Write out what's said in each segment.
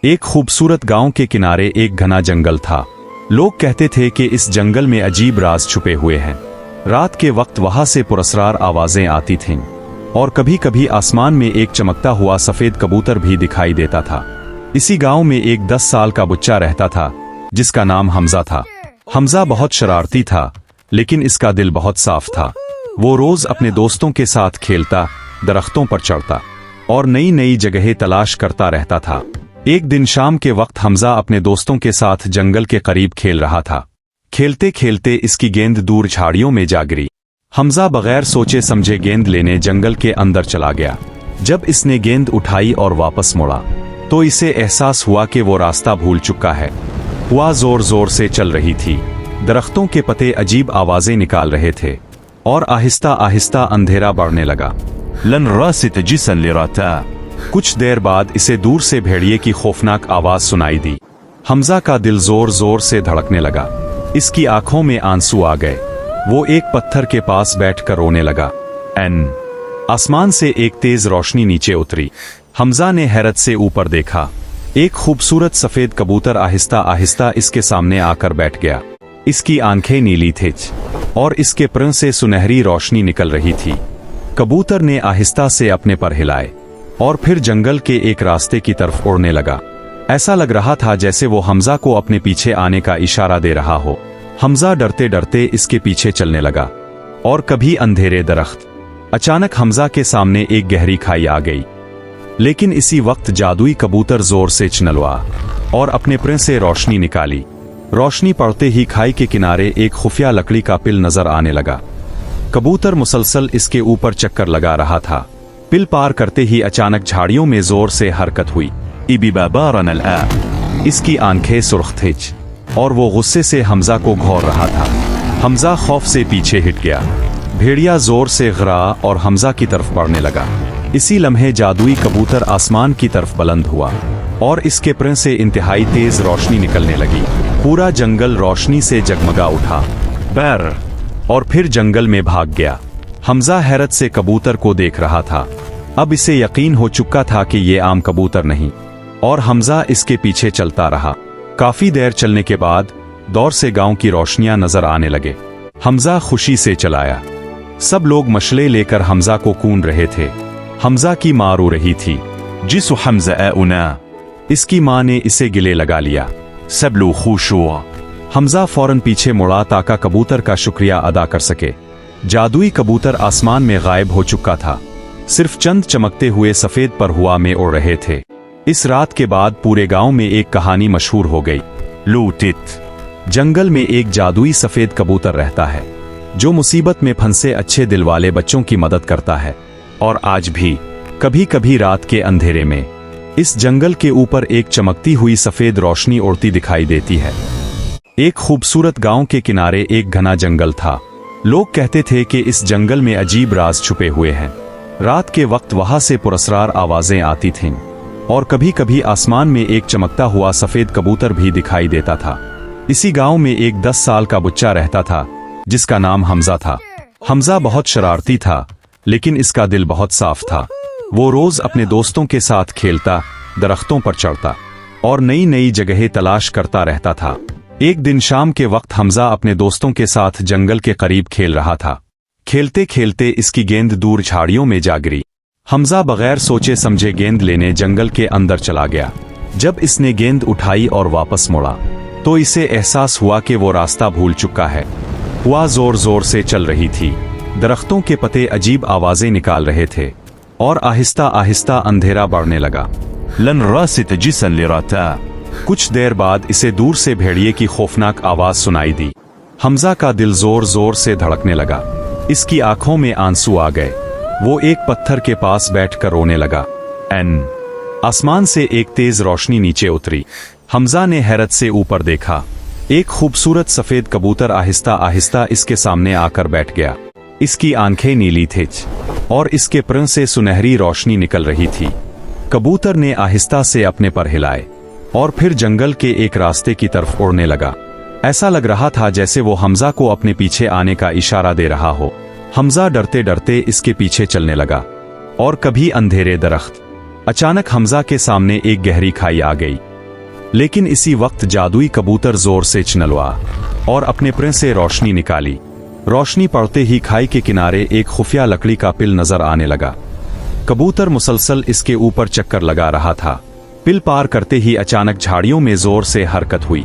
एक खूबसूरत गांव के किनारे एक घना जंगल था। लोग कहते थे कि इस जंगल में अजीब राज छुपे हुए हैं। रात के वक्त वहां से पुरस्कार आवाजें आती थीं और कभी कभी आसमान में एक चमकता हुआ सफेद कबूतर भी दिखाई देता था। इसी गांव में एक 10 साल का बच्चा रहता था जिसका नाम हमजा था। हमजा बहुत शरारती था, लेकिन इसका दिल बहुत साफ था। वो रोज अपने दोस्तों के साथ खेलता, दरख्तों पर चढ़ता और नई नई जगहें तलाश करता रहता था। एक दिन शाम के वक्त हमजा अपने दोस्तों के साथ जंगल के करीब खेल रहा था। खेलते खेलते इसकी गेंद दूर झाड़ियों में जा गिरी। हमजा बगैर सोचे समझे गेंद लेने जंगल के अंदर चला गया। जब इसने गेंद उठाई और वापस मुड़ा तो इसे एहसास हुआ कि वो रास्ता भूल चुका है। हवा जोर जोर से चल रही थी, दरख्तों के पत्ते अजीब आवाजें निकाल रहे थे और आहिस्ता आहिस्ता अंधेरा बढ़ने लगा। लन रासित जिसन लिराता। कुछ देर बाद इसे दूर से भेड़िए की खौफनाक आवाज सुनाई दी। हमजा का दिल जोर जोर से धड़कने लगा। इसकी आंखों में आंसू आ गए। वो एक पत्थर के पास बैठकर रोने लगा। आसमान से एक तेज रोशनी नीचे उतरी। हमजा ने हैरत से ऊपर देखा। एक खूबसूरत सफेद कबूतर आहिस्ता आहिस्ता इसके सामने आकर बैठ गया। इसकी आंखें नीली थीं और इसके पर से सुनहरी रोशनी निकल रही थी। कबूतर ने आहिस्ता से अपने पर हिलाए और फिर जंगल के एक रास्ते की तरफ उड़ने लगा। ऐसा लग रहा था जैसे वो हमजा को अपने पीछे आने का इशारा दे रहा हो। हमजा डरते डरते इसके पीछे चलने लगा और कभी अंधेरे दरख्त। अचानक हमजा के सामने एक गहरी खाई आ गई, लेकिन इसी वक्त जादुई कबूतर जोर से चनलवा और अपने पर से रोशनी निकाली। रोशनी पड़ते ही खाई के किनारे एक खुफिया लकड़ी का पिल नजर आने लगा। कबूतर मुसलसल इसके ऊपर चक्कर लगा रहा था। पिल पार करते ही अचानक झाड़ियों में जोर से हरकत हुई। इसकी आंखें सुर्ख थीं और वो गुस्से से हमजा को घौर रहा था। हमजा खौफ से पीछे हट गया। भेड़िया जोर से गिरा और हमजा की तरफ बढ़ने लगा। इसी लम्हे जादुई कबूतर आसमान की तरफ बुलंद हुआ और इसके पर से इंतहाई तेज रोशनी निकलने लगी। पूरा जंगल रोशनी से जगमगा उठा और फिर जंगल में भाग गया। हमजा हैरत से कबूतर को देख रहा था। अब इसे यकीन हो चुका था कि ये आम कबूतर नहीं, और हमजा इसके पीछे चलता रहा। काफी देर चलने के बाद दौर से गांव की रोशनियां नजर आने लगे। हमजा खुशी से चलाया। सब लोग मशले लेकर हमजा को कून रहे थे। हमजा की मां रो रही थी। जिसु हमजा उना। इसकी मां ने इसे गिले लगा लिया। सब लोग खुश हुआ। हमजा फौरन पीछे मुड़ा ताकि कबूतर का शुक्रिया अदा कर सके। जादुई कबूतर आसमान में गायब हो चुका था। सिर्फ चंद चमकते हुए सफेद पर हवा में उड़ रहे थे। इस रात के बाद पूरे गांव में एक कहानी मशहूर हो गई। लूटित। जंगल में एक जादुई सफेद कबूतर रहता है जो मुसीबत में फंसे अच्छे दिल वाले बच्चों की मदद करता है। और आज भी कभी कभी रात के अंधेरे में इस जंगल के ऊपर एक चमकती हुई सफेद रोशनी उड़ती दिखाई देती है। एक खूबसूरत गांव के किनारे एक घना जंगल था। लोग कहते थे कि इस जंगल में अजीब राज छुपे हुए हैं। रात के वक्त वहां से पुरस्कार आवाजें आती थीं और कभी कभी आसमान में एक चमकता हुआ सफेद कबूतर भी दिखाई देता था। इसी गांव में एक 10 साल का बच्चा रहता था जिसका नाम हमजा था। हमजा बहुत शरारती था, लेकिन इसका दिल बहुत साफ था। वो रोज अपने दोस्तों के साथ खेलता, दरख्तों पर चढ़ता और नई नई जगहें तलाश करता रहता था। एक दिन शाम के वक्त हमजा अपने दोस्तों के साथ जंगल के करीब खेल रहा था। खेलते खेलते इसकी गेंद दूर झाड़ियों में जा गिरी। हमजा बगैर सोचे समझे गेंद लेने जंगल के अंदर चला गया। जब इसने गेंद उठाई और वापस मुड़ा तो इसे एहसास हुआ कि वो रास्ता भूल चुका है। हवा जोर जोर से चल रही थी, दरख्तों के पत्ते अजीब आवाजें निकाल रहे थे और आहिस्ता आहिस्ता अंधेरा बढ़ने लगा। लन रासित जिसन लिराता। कुछ देर बाद इसे दूर से भेड़िए की खौफनाक आवाज सुनाई दी। हमजा का दिल जोर जोर से धड़कने लगा। इसकी आंखों में आंसू आ गए। वो एक पत्थर के पास बैठकर रोने लगा। आसमान से एक तेज रोशनी नीचे उतरी। हमजा ने हैरत से ऊपर देखा। एक खूबसूरत सफेद कबूतर आहिस्ता आहिस्ता इसके सामने आकर बैठ गया। इसकी आंखें नीली थीं और इसके पर से सुनहरी रोशनी निकल रही थी। कबूतर ने आहिस्ता से अपने पर हिलाए और फिर जंगल के एक रास्ते की तरफ उड़ने लगा। ऐसा लग रहा था जैसे वो हमजा को अपने पीछे आने का इशारा दे रहा हो। हमजा डरते डरते इसके पीछे चलने लगा और कभी अंधेरे दरख्त। अचानक हमजा के सामने एक गहरी खाई आ गई। लेकिन इसी वक्त जादुई कबूतर जोर से चनलवा और अपने पर से रोशनी निकाली। रोशनी पड़ते ही खाई के किनारे एक खुफिया लकड़ी का पिल नजर आने लगा। कबूतर मुसलसल इसके ऊपर चक्कर लगा रहा था। पिल पार करते ही अचानक झाड़ियों में जोर से हरकत हुई।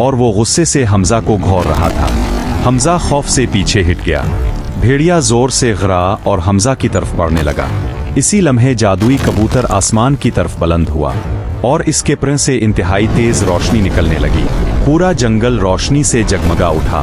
और वो गुस्से से हमजा को घौर रहा था। हमजा खौफ से पीछे हिट गया। भेड़िया जोर से गिरा और हमजा की तरफ बढ़ने लगा। इसी लम्हे जादुई कबूतर आसमान की तरफ बुलंद हुआ और इसके पर से इंतहाई तेज रोशनी निकलने लगी। पूरा जंगल रोशनी से जगमगा उठा।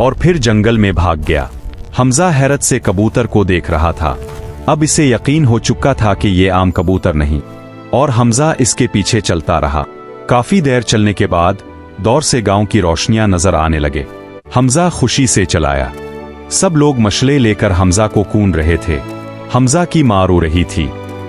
और फिर जंगल में भाग गया। हमजा हैरत से कबूतर को देख रहा था। अब इसे यकीन हो चुका था कि ये आम कबूतर नहीं, और हमजा इसके पीछे चलता रहा। काफी देर चलने के बाद दौर से गांव की रोशनियां नजर आने लगे। हमजा खुशी से चलाया। सब लोग मशले लेकर हमजा को कून रहे थे। हमजा की मां रो रही थी।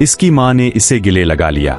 इसकी मां ने इसे गिले लगा लिया।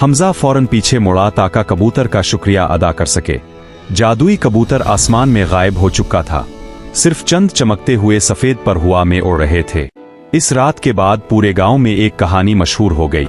हमजा फौरन पीछे मुड़ा ताकि कबूतर का शुक्रिया अदा कर सके। जादुई कबूतर आसमान में गायब हो चुका था। सिर्फ चंद चमकते हुए सफेद पर हवा में उड़ रहे थे। इस रात के बाद पूरे गांव में एक कहानी मशहूर हो गई।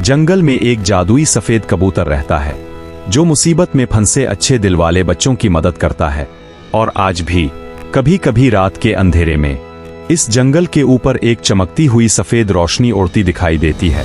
जंगल में एक जादुई सफेद कबूतर रहता है जो मुसीबत में फंसे अच्छे दिल वाले बच्चों की मदद करता है। और आज भी कभी कभी रात के अंधेरे में इस जंगल के ऊपर एक चमकती हुई सफेद रोशनी उड़ती दिखाई देती है।